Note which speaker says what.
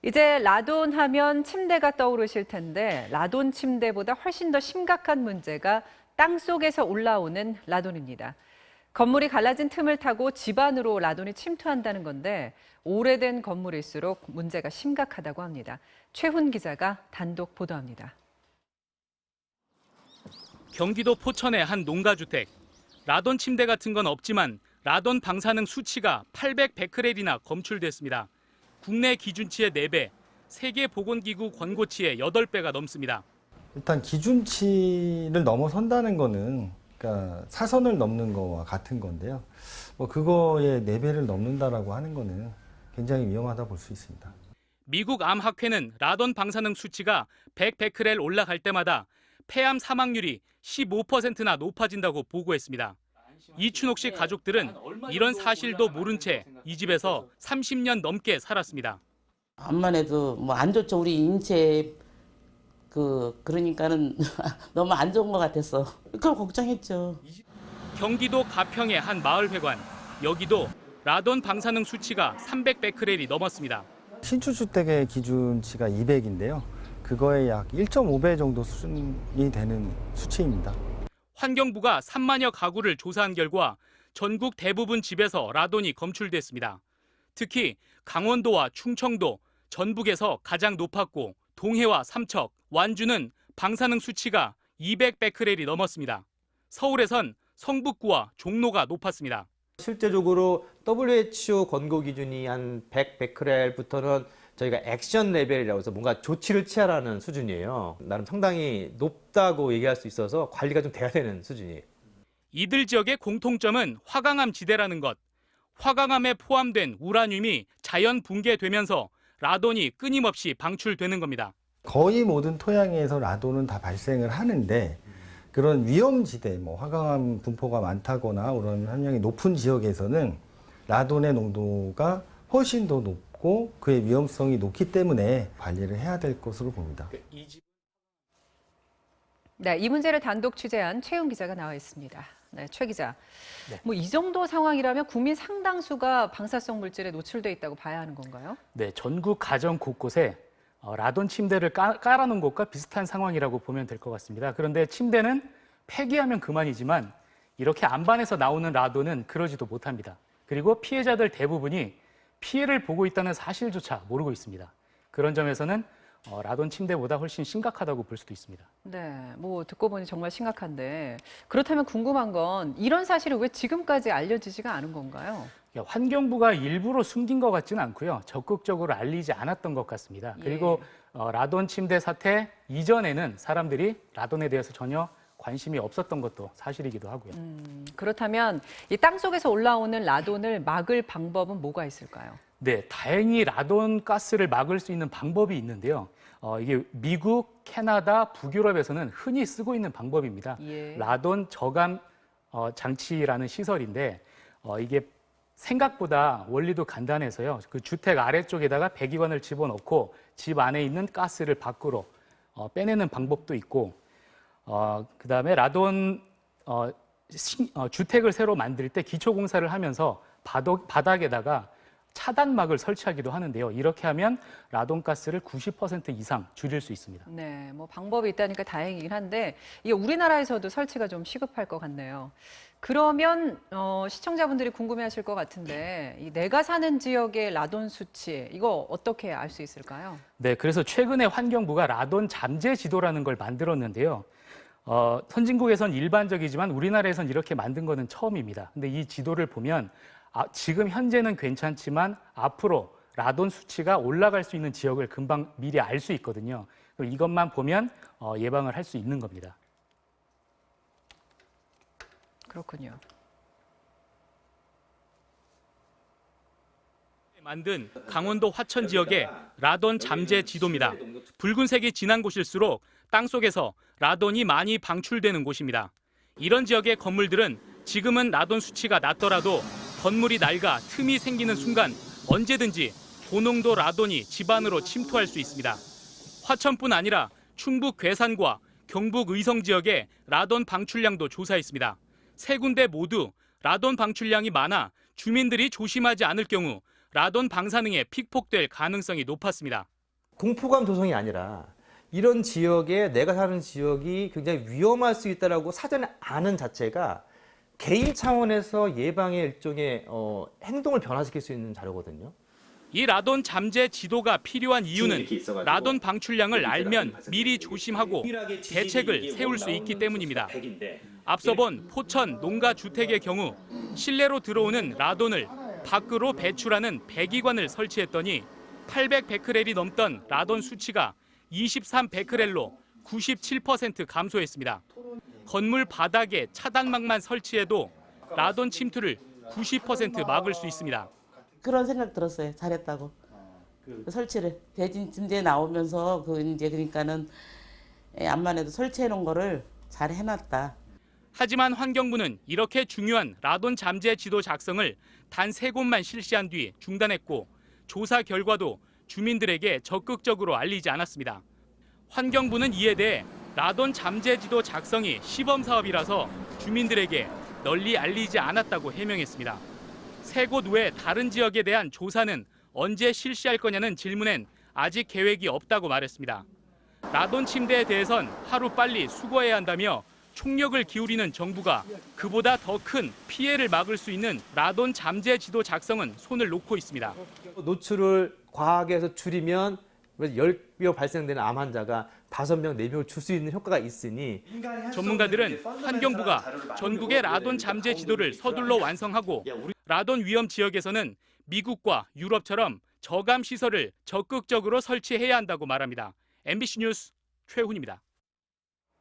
Speaker 1: 이제 라돈 하면 침대가 떠오르실 텐데 라돈 침대보다 훨씬 더 심각한 문제가 땅속에서 올라오는 라돈입니다. 건물이 갈라진 틈을 타고 집 안으로 라돈이 침투한다는 건데 오래된 건물일수록 문제가 심각하다고 합니다. 최훈 기자가 단독 보도합니다.
Speaker 2: 경기도 포천의 한 농가주택. 라돈 침대 같은 건 없지만 라돈 방사능 수치가 800베크렐이나 검출됐습니다. 국내 기준치의 4배, 세계보건기구 권고치의 8배가 넘습니다.
Speaker 3: 일단 기준치를 넘어선다는 거는 그러니까 사선을 넘는 거와 같은 건데요. 그거의 4배를 넘는다라고 하는 거는 굉장히 위험하다 볼 수 있습니다.
Speaker 2: 미국 암학회는 라돈 방사능 수치가 100베크렐 올라갈 때마다 폐암 사망률이 15%나 높아진다고 보고했습니다. 이춘옥 씨 가족들은 이런 사실도 모른 채 이 집에서 30년 넘게 살았습니다.
Speaker 4: 암만 해도 안 좋죠. 우리 인체 그러니까는 너무 안 좋은 것 같았어. 그걸 걱정했죠.
Speaker 2: 경기도 가평의 한 마을 회관. 여기도 라돈 방사능 수치가 300베크렐이 넘었습니다.
Speaker 3: 신축주택의 기준치가 200인데요. 그거의 약 1.5배 정도 수준이 되는 수치입니다.
Speaker 2: 환경부가 3만여 가구를 조사한 결과 전국 대부분 집에서 라돈이 검출됐습니다. 특히 강원도와 충청도, 전북에서 가장 높았고 동해와 삼척, 완주는 방사능 수치가 200베크렐이 넘었습니다. 서울에선 성북구와 종로가 높았습니다.
Speaker 5: 실제적으로 WHO 권고 기준이 한 100베크렐부터는 저희가 액션 레벨이라고 해서 뭔가 조치를 취하라는 수준이에요. 나름 상당히 높다고 얘기할 수 있어서 관리가 좀 돼야 되는 수준이에요.
Speaker 2: 이들 지역의 공통점은 화강암 지대라는 것. 화강암에 포함된 우라늄이 자연 붕괴되면서 라돈이 끊임없이 방출되는 겁니다.
Speaker 3: 거의 모든 토양에서 라돈은 다 발생을 하는데 그런 위험지대, 화강암 분포가 많다거나 그런 함량이 높은 지역에서는 라돈의 농도가 훨씬 더 높고 그의 위험성이 높기 때문에 관리를 해야 될 것으로 봅니다.
Speaker 1: 네, 이 문제를 단독 취재한 최훈 기자가 나와 있습니다. 네, 최 기자.
Speaker 6: 네.
Speaker 1: 이 정도 상황이라면 국민 상당수가 방사성 물질에 노출돼 있다고 봐야 하는 건가요?
Speaker 6: 네, 전국 가정 곳곳에 라돈 침대를 깔아놓은 것과 비슷한 상황이라고 보면 될 것 같습니다. 그런데 침대는 폐기하면 그만이지만 이렇게 안반에서 나오는 라돈은 그러지도 못합니다. 그리고 피해자들 대부분이 피해를 보고 있다는 사실조차 모르고 있습니다. 그런 점에서는 라돈 침대보다 훨씬 심각하다고 볼 수도 있습니다.
Speaker 1: 네, 듣고 보니 정말 심각한데 그렇다면 궁금한 건 이런 사실이 왜 지금까지 알려지지가 않은 건가요?
Speaker 6: 환경부가 일부러 숨긴 것 같지는 않고요. 적극적으로 알리지 않았던 것 같습니다. 그리고 라돈 침대 사태 이전에는 사람들이 라돈에 대해서 전혀 관심이 없었던 것도 사실이기도 하고요.
Speaker 1: 그렇다면 이 땅속에서 올라오는 라돈을 막을 방법은 뭐가 있을까요?
Speaker 6: 네, 다행히 라돈 가스를 막을 수 있는 방법이 있는데요. 이게 미국, 캐나다, 북유럽에서는 흔히 쓰고 있는 방법입니다.
Speaker 1: 예.
Speaker 6: 라돈 저감 장치라는 시설인데 이게 생각보다 원리도 간단해서요. 그 주택 아래쪽에다가 배기관을 집어넣고 집 안에 있는 가스를 밖으로 빼내는 방법도 있고 그다음에 라돈 주택을 새로 만들 때 기초공사를 하면서 바닥에다가 차단막을 설치하기도 하는데요. 이렇게 하면 라돈가스를 90% 이상 줄일 수 있습니다.
Speaker 1: 네, 방법이 있다니까 다행이긴 한데 이게 우리나라에서도 설치가 좀 시급할 것 같네요. 그러면 시청자분들이 궁금해하실 것 같은데 내가 사는 지역의 라돈 수치 이거 어떻게 알 수 있을까요?
Speaker 6: 네, 그래서 최근에 환경부가 라돈 잠재 지도라는 걸 만들었는데요. 선진국에선 일반적이지만 우리나라에선 이렇게 만든 거는 처음입니다. 근데 이 지도를 보면 지금 현재는 괜찮지만 앞으로 라돈 수치가 올라갈 수 있는 지역을 금방 미리 알 수 있거든요. 이것만 보면 예방을 할 수 있는 겁니다.
Speaker 1: 그렇군요.
Speaker 2: 만든 강원도 화천 지역의 라돈 잠재 지도입니다. 붉은색이 진한 곳일수록 땅속에서 라돈이 많이 방출되는 곳입니다. 이런 지역의 건물들은 지금은 라돈 수치가 낮더라도 건물이 낡아 틈이 생기는 순간 언제든지 고농도 라돈이 집 안으로 침투할 수 있습니다. 화천뿐 아니라 충북 괴산과 경북 의성 지역의 라돈 방출량도 조사했습니다. 세 군데 모두 라돈 방출량이 많아 주민들이 조심하지 않을 경우 라돈 방사능에 픽폭될 가능성이 높았습니다.
Speaker 5: 공포감 조성이 아니라 이런 지역에 내가 사는 지역이 굉장히 위험할 수 있다라고 사전에 아는 자체가 개인 차원에서 예방의 일종의 행동을 변화시킬 수 있는 자료거든요.
Speaker 2: 이 라돈 잠재 지도가 필요한 이유는 라돈 방출량을 알면 미리 조심하고 대책을 세울 수 있기 때문입니다. 앞서 본 포천 농가주택의 경우 실내로 들어오는 라돈을 밖으로 배출하는 배기관을 설치했더니 800베크렐이 넘던 라돈 수치가 23베크렐로 97% 감소했습니다. 건물 바닥에 차단막만 설치해도 라돈 침투를 90% 막을 수 있습니다.
Speaker 4: 그런 생각 들었어요. 잘했다고. 설치를 대진 침대 나오면서 그러니까는 암만 해도 설치해 놓은 거를 잘 해놨다.
Speaker 2: 하지만 환경부는 이렇게 중요한 라돈 잠재 지도 작성을 단 3곳만 실시한 뒤 중단했고 조사 결과도 주민들에게 적극적으로 알리지 않았습니다. 환경부는 이에 대해 라돈 잠재 지도 작성이 시범 사업이라서 주민들에게 널리 알리지 않았다고 해명했습니다. 3곳 외 다른 지역에 대한 조사는 언제 실시할 거냐는 질문엔 아직 계획이 없다고 말했습니다. 라돈 침대에 대해선 하루빨리 수거해야 한다며 총력을 기울이는 정부가 그보다 더 큰 피해를 막을 수 있는 라돈 잠재 지도 작성은 손을 놓고 있습니다.
Speaker 5: 노출을 과하게 해서 줄이면 10명 발생되는 암 환자가 5명, 4명을 줄 수 있는 효과가 있으니
Speaker 2: 전문가들은 환경부가 전국의 라돈 잠재 지도를 서둘러 완성하고 라돈 위험 지역에서는 미국과 유럽처럼 저감 시설을 적극적으로 설치해야 한다고 말합니다. MBC 뉴스 최훈입니다.